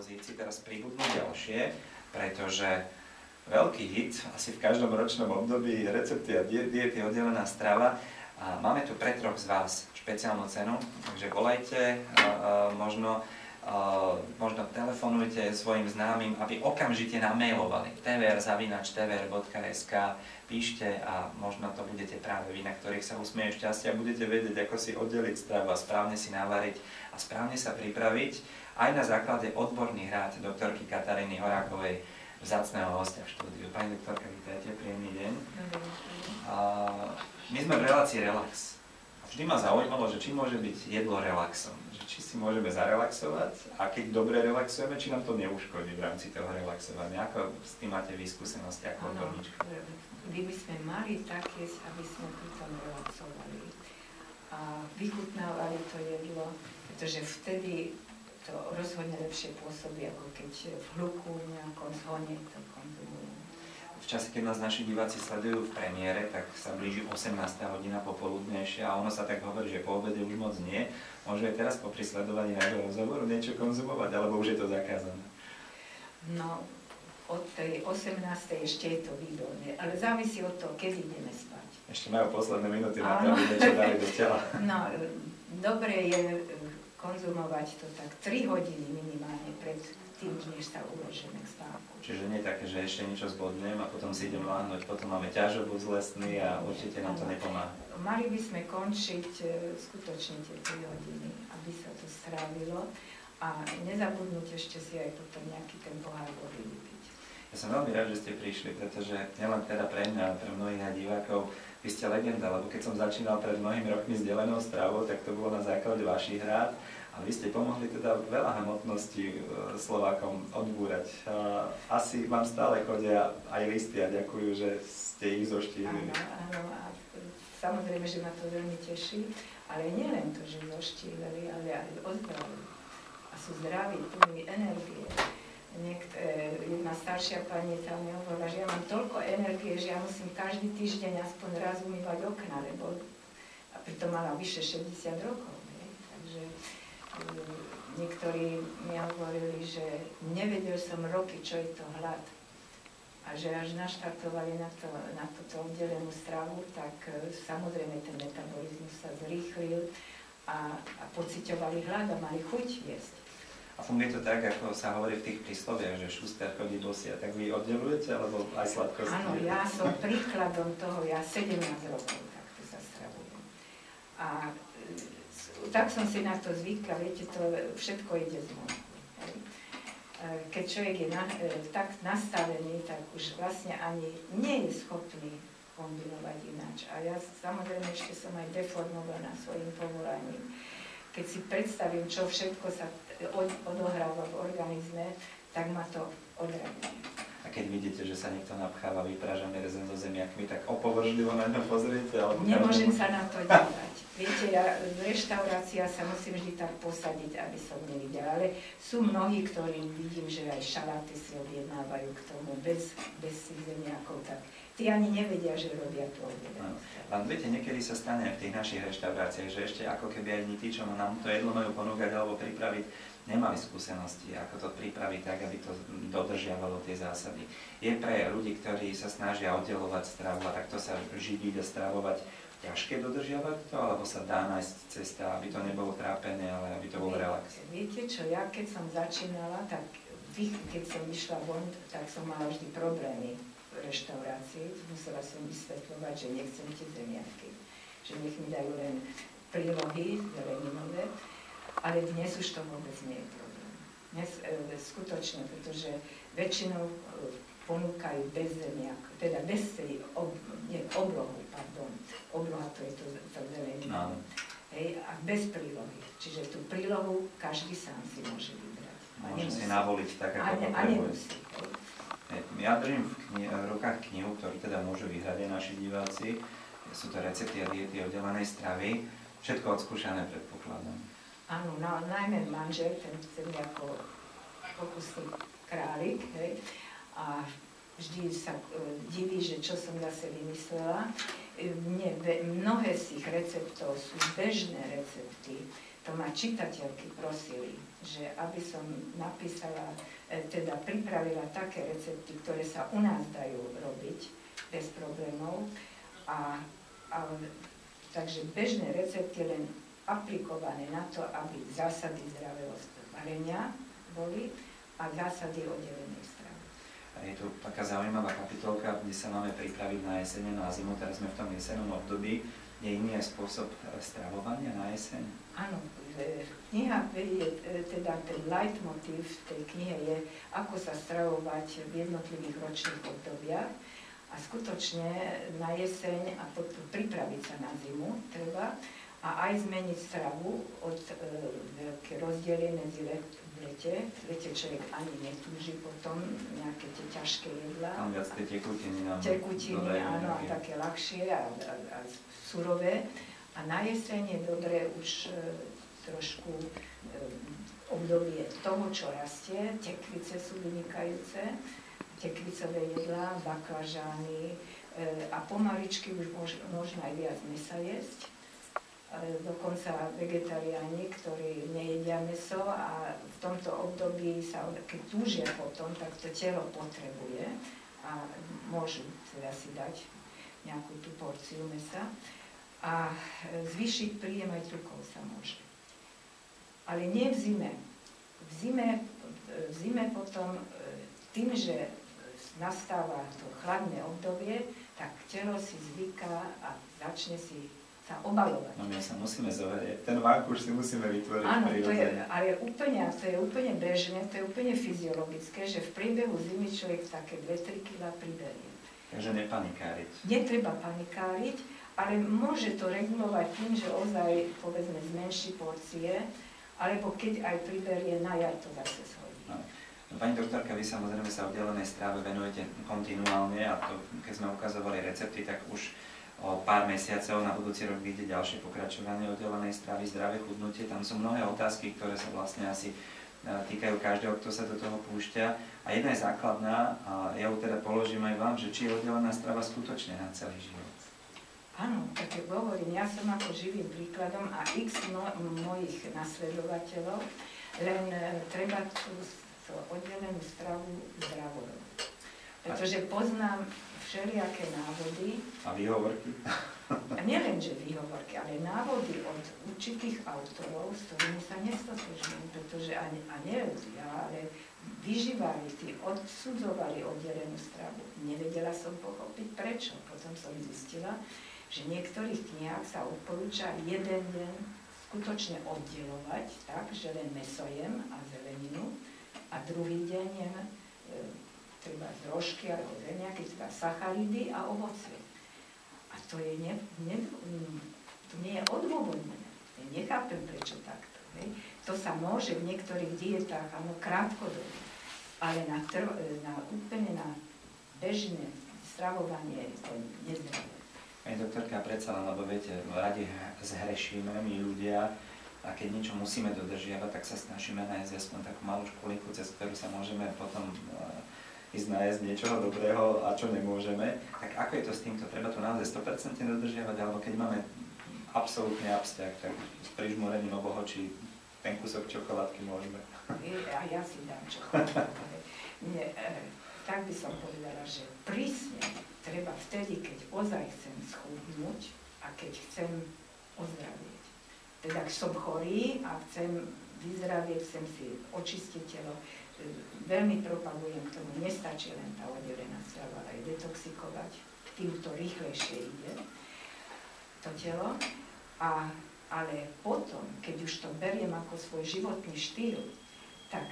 dispozícii, teraz pribudnú ďalšie, pretože veľký hit asi v každom ročnom období recepty a diety oddelená strava. A máme tu pre troch z vás špeciálnu cenu, takže volajte, možno telefonujte svojim známym, aby okamžite namailovali tvr@tvr.sk, píšte a možno to budete práve vy, na ktorých sa usmieje šťastie a budete vedieť, ako si oddeliť stravu a správne si navariť a správne sa pripraviť aj na základe odborných rád doktorky Kataríny Horákovej, vzácneho hostia v štúdiu. Pani doktorka, vítajte, príjemný deň. My sme v relácii Relax. Vždy ma zaujímalo, že či môže byť jedlo relaxom, že či si môžeme zarelaxovať a keď dobre relaxujeme, či nám to neuškodí v rámci toho relaxovania. Ako s tým máte vy skúsenosti ako odborníčka? Vy by sme mali tak jesť, aby sme pritom relaxovali a vychutnávali to jedlo, pretože vtedy to rozhodne lepšie pôsobí, ako keď v hluku nejakom zhone to konzumujeme. V čase, keď nás naši diváci sledujú v premiére, tak sa blíži 18. hodina popoludnejšia a ono sa tak hovorí, že po obede už moc nie. Môže aj teraz popri sledovaní nášho rozhovoru niečo konzumovať, alebo už je to zakázané? No, od tej 18. ešte je to výborné, ale závisí od toho, kedy ideme spať. Ešte majú posledné minúty na to, aby niečo dali do tela. No, dobre je konzumovať to tak 3 hodiny minimálne pred tým, než sa uložíme k spánku. Čiže nie také, že ešte niečo zbodnem a potom si idem láhnuť, potom máme ťažobu z lesný a určite nám to nepomáha. Mali by sme končiť skutočne tie 3 hodiny, aby sa to strávilo a nezabudnúť ešte si aj potom nejaký ten pohár vody vypiť. Ja som veľmi rád, že ste prišli, pretože nielen teda pre mňa, ale pre mnohých aj divákov, vy ste legenda, lebo keď som začínal pred mnohými rokmi s delenou stravou, tak to bolo na základe vašich rád. A vy ste pomohli teda veľa hmotností Slovákom odbúrať. Asi vám stále chodia aj listy a ďakujú, že ste ich zoštívili. Áno, a samozrejme, že ma to veľmi teší, ale nielen to, že zoštívili, ale aj ozdravili. A sú zdraví, plní energie. Jedna staršia pani tam mi hovorila, že ja mám toľko energie, že ja musím každý týždeň aspoň raz umývať okna, lebo a pritom mala vyše 60 rokov. Takže niektorí mi hovorili, že nevedel som roky, čo je to hlad. A že až naštartovali na túto oddelenú stravu, tak samozrejme ten metabolizmus sa zrýchlil a pociťovali hlad a mali chuť jesť. A funguje to tak, ako sa hovorí v tých prísloviach, že šuster chodí bosý, a tak vy oddelujete, alebo aj sladkosti? Áno, ja som príkladom toho, ja 17 rokov takto sa stravujem. A tak som si na to zvykla, viete, to všetko ide zvonku. Keď človek je tak nastavený, tak už vlastne ani nie je schopný kombinovať ináč. A ja samozrejme ešte som aj deformovaná svojim povolaním. Keď si predstavím, čo všetko sa odohráva v organizme, tak ma to odradí. A keď vidíte, že sa niekto napcháva vypražaný rezen so zemiakmi, tak opovržlivo na ňo pozriete? Alebo nemôžem sa na to dívať. Viete, ja v reštaurácii sa musím vždy tak posadiť, aby som nevidela. Ale sú mnohí, ktorí vidím, že aj šaláty si objednávajú k tomu bez zemiakov. Tak tí ani nevedia, že robia to objednávku. Vám viete, niekedy sa stane v tých našich reštauráciách, že ešte ako keby ani tí, čo nám to jedlo majú ponúkať alebo pripraviť, nemali skúsenosti, ako to pripraviť tak, aby to dodržiavalo tie zásady. Je pre ľudí, ktorí sa snažia oddelovať stravu a takto sa živiť a stravovať, ťažké dodržiavať to, alebo sa dá nájsť cesta, aby to nebolo trápenie, ale aby to bol relax? Viete čo, ja keď som začínala, tak keď som išla von, tak som mala vždy problémy v reštaurácii. Musela som vysvetľovať, že nechcem tie zemiaky, že nech mi dajú len prílohy zeleninové. Ale dnes už to vôbec nie je problém. Dnes skutočne, pretože väčšinou ponúkajú bez zemiak, teda bez tej oblohu, pardon. Obloha to je to zelenina. Hej, a bez prílohy. Čiže tú prílohu každý sám si môže vybrať. Môže si navoliť tak, ako potrebuje. A nemusí. Ja držím v rukách knihu, ktorú teda môžu vyhrať aj naši diváci. Sú to recepty a diety oddelenej stravy. Všetko odskúšané, predpokladám. Áno, najmä manžel, ten chce ako pokusný králik, hej, a vždy sa diví, že čo som zase vymyslela. Mnohé z tých receptov sú bežné recepty. To ma čitateľky prosili, že aby som napísala, teda pripravila také recepty, ktoré sa u nás dajú robiť bez problémov. Takže bežné recepty len aplikované na to, aby zásady zdravého varenia boli a zásady oddelenej stravy. A je tu taká zaujímavá kapitolka, kde sa máme pripraviť na jeseň, na zimu, teraz sme v tom jesennom období. Je iný aj spôsob stravovania na jeseň? Áno, kniha, teda ten leitmotív v tej knihe je, ako sa stravovať v jednotlivých ročných obdobiach. A skutočne na jeseň a potom pripraviť sa na zimu treba a aj zmeniť stravu od veľké rozdiely medzi v lete. V lete človek ani netúži potom nejaké tie ťažké jedlá. Tam viac tie tekutiny nám tekutiny, áno, a také ľahšie a surové. A na jeseň je dobré už trošku obdobie toho, čo rastie. Tekvice sú vynikajúce, tekvicové jedlá, baklažány a pomaličky už možno aj viac mesa jesť. Dokonca vegetariáni, ktorí nejedia mäso a v tomto období sa, keď túžia potom, tak to telo potrebuje a môžu teda si dať nejakú tú porciu mäsa a zvýšiť príjem aj tukov sa môže. Ale nie v zime. V zime potom tým, že nastáva to chladné obdobie, tak telo si zvyká a začne si sa obalovať. No my sa musíme zohrieť, ten vákuš si musíme vytvoriť. Áno, to je úplne bežné, to je úplne fyziologické, že v priebehu zimy človek také 2-3 kg priberie. Takže nepanikáriť. Netreba panikáriť, ale môže to regulovať tým, že ozaj, povedzme, zmenší porcie, alebo keď aj priberie, na jar to zase shodí. No. Pani doktorka, vy samozrejme sa oddelenej stráve venujete kontinuálne a to, keď sme ukazovali recepty, tak už o pár mesiacov na budúci rok vyjde ďalšie pokračovanie oddelenej stravy, zdravé chudnutie. Tam sú mnohé otázky, ktoré sa vlastne asi týkajú každého, kto sa do toho púšťa. A jedna je základná, a ja ju teda položím aj vám, že či je oddelená strava skutočne na celý život. Áno, tak hovorím, ja som ako živým príkladom a x mojich nasledovateľov, len treba tú oddelenú stravu zdravo robiť. Pretože poznám všelijaké návody. A výhovorky? A nielen, že výhovorky, ale návody od určitých autorov, s ktorými sa nestotožňujem, pretože ja, ale vyžívali, tí odsudzovali oddelenú stravu. Nevedela som pochopiť prečo. Potom som zistila, že v niektorých knihách sa odporúča jeden deň skutočne oddelovať, tak, že len mäso jem a zeleninu, a druhý deň jem treba z rožky alebo zemiaky, teda sacharidy a ovocie. A to je to nie je odôvodnené. Nechápem, prečo takto. To sa môže v niektorých dietách, áno, krátkodobé, ale úplne na bežné stravovanie je to nezdravé. Pani doktorka, predsa len, lebo viete, radi zhrešíme my ľudia, a keď niečo musíme dodržiavať, tak sa snažíme nájsť aspoň takú malú školinku, cez ktorú sa môžeme potom ísť nájsť niečoho dobrého a čo nemôžeme. Tak ako je to s týmto? Treba to naozaj 100% dodržiavať, alebo keď máme absolútny absťah, tak s prižmúrením obohočí ten kúsok čokoládky môžeme. A ja si dám čokoládku. Tak by som povedala, že prísne treba vtedy, keď ozaj chcem schudnúť a keď chcem ozdravieť. Teda ak som chorý a chcem vyzdravieť, chcem si očistiť telo, veľmi propagujem k tomu, nestačí len tá oddelená strava, ale aj detoxikovať, tým to rýchlejšie ide, to telo. Ale potom, keď už to beriem ako svoj životný štýl, tak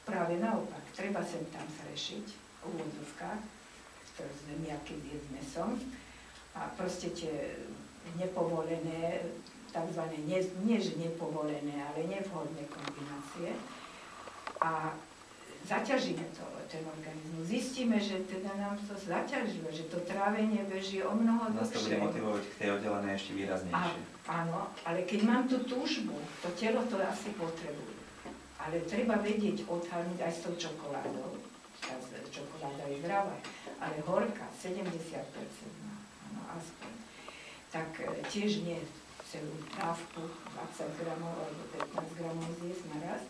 práve naopak, treba sem tam zrešiť v úvodzovkách, ktoré zemiaky zjesť s mesom a proste tie nepovolené, takzvané, nie že nepovolené, ale nevhodné kombinácie. A zaťažíme ten organizmus. Zistíme, že teda nám to zaťažuje, že to trávenie beží o mnoho dlhšie. Nás to bude motivovať k tej oddelenej ešte výraznejšie. Áno, ale keď mám tú túžbu, to telo to asi potrebuje. Ale treba vedieť odhadnúť aj s tou čokoládou, tá čokoláda je zdravá, ale horká, 70%, no aspoň, tak tiež nie celú dávku, 20 gramov alebo 15 gramov zjesť naraz,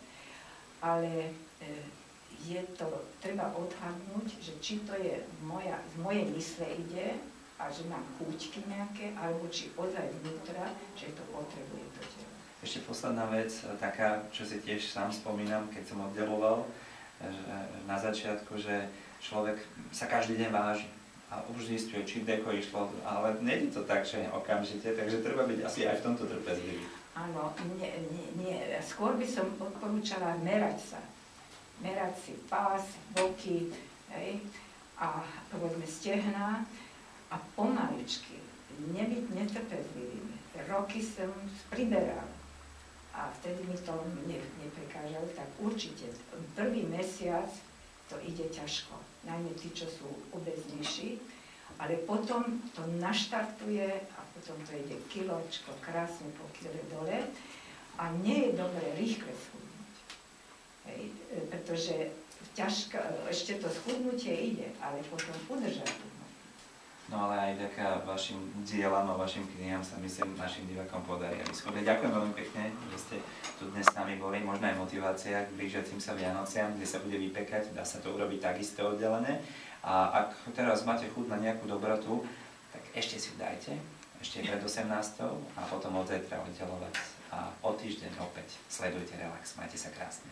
ale je to, treba odhadnúť, že či to je z mojej mysle ide a že mám chúťky nejaké, alebo či ozaj vnútra, že to potrebuje to telo. Ešte posledná vec, taká, čo si tiež sám spomínam, keď som oddeloval, že na začiatku, že človek sa každý deň váži a už zistuje, či deko išlo, ale nie je to tak, že okamžite, takže treba byť asi aj v tomto trpezlivý. Áno, nie. Skôr by som odporúčala merať sa. Merať si pás, boky, hej, a povedzme stehná a pomaličky. Nebyť netrpezlivý. Roky som priberala a vtedy mi to neprekážalo, tak určite prvý mesiac to ide ťažko. Najmä tí, čo sú obeznejší, ale potom to naštartuje a potom to ide kiločko krásne po kile dole a nie je dobre rýchle schudnúť. Hej, pretože ešte to schudnutie ide, ale potom udržať tú hmotu. No ale aj vďaka vašim dielam a vašim knihám sa myslím našim divákom podarí, aby schudli. Ďakujem veľmi pekne, že ste tu dnes s nami boli. Možno aj motivácia k blížiacim sa Vianociam, kde sa bude vypekať, dá sa to urobiť takisto oddelené. A ak teraz máte chuť na nejakú dobrotu, tak ešte si dajte, ešte pred 18. a potom od zajtra oddelovať. A o týždeň opäť sledujte Relax. Majte sa krásne.